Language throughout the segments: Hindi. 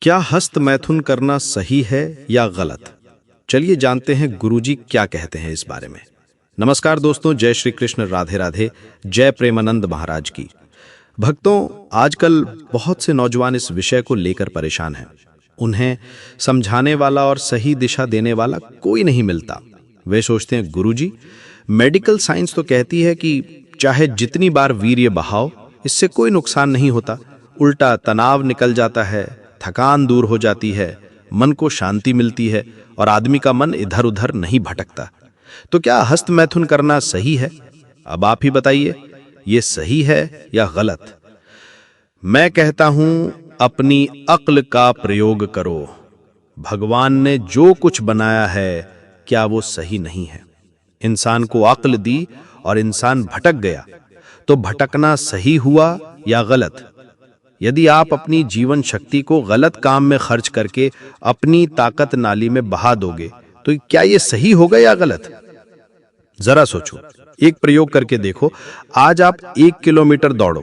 क्या हस्त मैथुन करना सही है या गलत? चलिए जानते हैं गुरुजी क्या कहते हैं इस बारे में। नमस्कार दोस्तों, जय श्री कृष्ण, राधे राधे, जय प्रेमानंद महाराज की। भक्तों, आजकल बहुत से नौजवान इस विषय को लेकर परेशान हैं। उन्हें समझाने वाला और सही दिशा देने वाला कोई नहीं मिलता। वे सोचते हैं गुरुजी, मेडिकल साइंस तो कहती है कि चाहे जितनी बार वीर्य बहाओ, इससे कोई नुकसान नहीं होता, उल्टा तनाव निकल जाता है, थकान दूर हो जाती है, मन को शांति मिलती है और आदमी का मन इधर उधर नहीं भटकता। तो क्या हस्त मैथुन करना सही है? अब आप ही बताइए, ये सही है या गलत? मैं कहता हूं, अपनी अक्ल का प्रयोग करो। भगवान ने जो कुछ बनाया है, क्या वो सही नहीं है? इंसान को अक्ल दी और इंसान भटक गया, तो भटकना सही हुआ या गलत? यदि आप अपनी जीवन शक्ति को गलत काम में खर्च करके अपनी ताकत नाली में बहा दोगे, तो क्या ये सही होगा या गलत? जरा सोचो, एक प्रयोग करके देखो। आज आप 1 किलोमीटर दौड़ो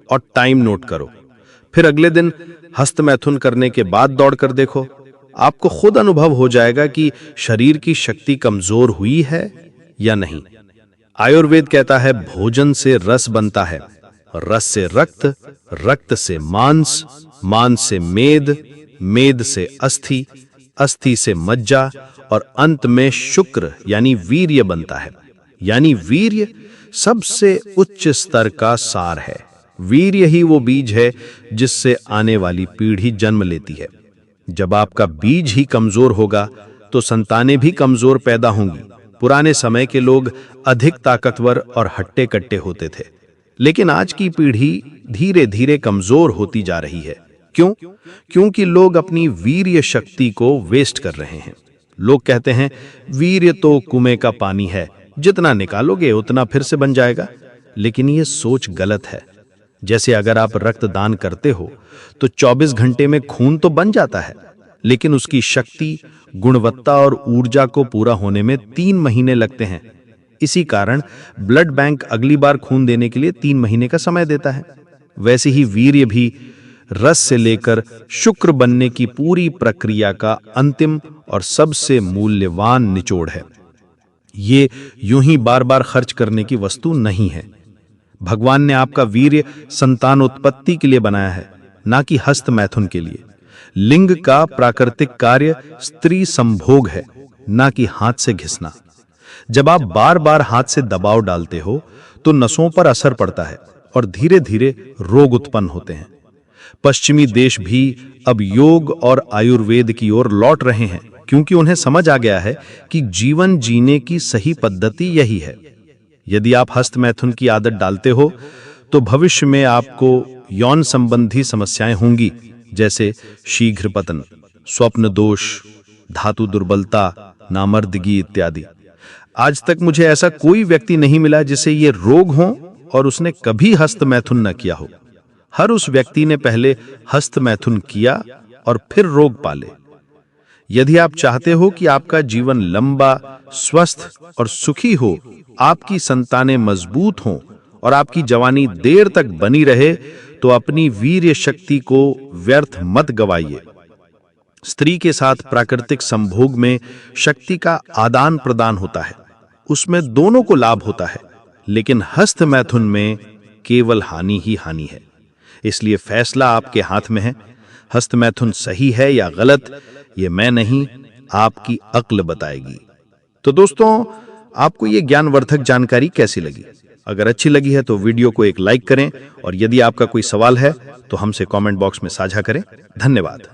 और टाइम नोट करो। फिर अगले दिन हस्त मैथुन करने के बाद दौड़ कर देखो। आपको खुद अनुभव हो जाएगा कि शरीर की शक्ति कमजोर हुई है या नहीं। आयुर्वेद कहता है, भोजन से रस बनता है, रस से रक्त, रक्त से मांस, मांस से मेद, मेद से अस्थि, अस्थि से मज्जा और अंत में शुक्र यानी वीर्य बनता है। यानी वीर्य सबसे उच्च स्तर का सार है। वीर्य ही वो बीज है जिससे आने वाली पीढ़ी जन्म लेती है। जब आपका बीज ही कमजोर होगा, तो संतानें भी कमजोर पैदा होंगी। पुराने समय के लोग अधिक ताकतवर और हट्टे कट्टे होते थे, लेकिन आज की पीढ़ी धीरे धीरे कमजोर होती जा रही है। क्यों? क्योंकि लोग अपनी वीर्य शक्ति को वेस्ट कर रहे हैं। लोग कहते हैं, वीर्य तो कुएं का पानी है, जितना निकालोगे उतना फिर से बन जाएगा। लेकिन ये सोच गलत है। जैसे अगर आप रक्तदान करते हो, तो 24 घंटे में खून तो बन जाता है, लेकिन उसकी शक्ति, गुणवत्ता और ऊर्जा को पूरा होने में 3 महीने लगते हैं। इसी कारण ब्लड बैंक अगली बार खून देने के लिए 3 महीने का समय देता है। वैसे ही वीर्य भी रस से लेकर शुक्र बनने की पूरी प्रक्रिया का अंतिम और सबसे मूल्यवान निचोड़ है। ये यूं ही बार बार खर्च करने की वस्तु नहीं है। भगवान ने आपका वीर्य संतानोत्पत्ति के लिए बनाया है, ना कि हस्त मैथुन के लिए। लिंग का प्राकृतिक कार्य स्त्री संभोग है, ना कि हाथ से घिसना। जब आप बार बार हाथ से दबाव डालते हो, तो नसों पर असर पड़ता है और धीरे धीरे रोग उत्पन्न होते हैं। पश्चिमी देश भी अब योग और आयुर्वेद की ओर लौट रहे हैं, क्योंकि उन्हें समझ आ गया है कि जीवन जीने की सही पद्धति यही है। यदि आप हस्त मैथुन की आदत डालते हो, तो भविष्य में आपको यौन संबंधी समस्याएं होंगी, जैसे शीघ्र पतन, स्वप्न दोष, धातु दुर्बलता, नामर्दगी इत्यादि। आज तक मुझे ऐसा कोई व्यक्ति नहीं मिला जिसे ये रोग हो और उसने कभी हस्त मैथुन न किया हो। हर उस व्यक्ति ने पहले हस्त मैथुन किया और फिर रोग पाले। यदि आप चाहते हो कि आपका जीवन लंबा, स्वस्थ और सुखी हो, आपकी संतानें मजबूत हों और आपकी जवानी देर तक बनी रहे, तो अपनी वीर्य शक्ति को व्यर्थ मत गवाइए। स्त्री के साथ प्राकृतिक संभोग में शक्ति का आदान प्रदान होता है, उसमें दोनों को लाभ होता है। लेकिन हस्त मैथुन में केवल हानि ही हानि है। इसलिए फैसला आपके हाथ में है। हस्त मैथुन सही है या गलत, ये मैं नहीं, आपकी अक्ल बताएगी। तो दोस्तों, आपको ये ज्ञानवर्धक जानकारी कैसी लगी? अगर अच्छी लगी है तो वीडियो को एक लाइक करें, और यदि आपका कोई सवाल है तो हमसे कमेंट बॉक्स में साझा करें। धन्यवाद।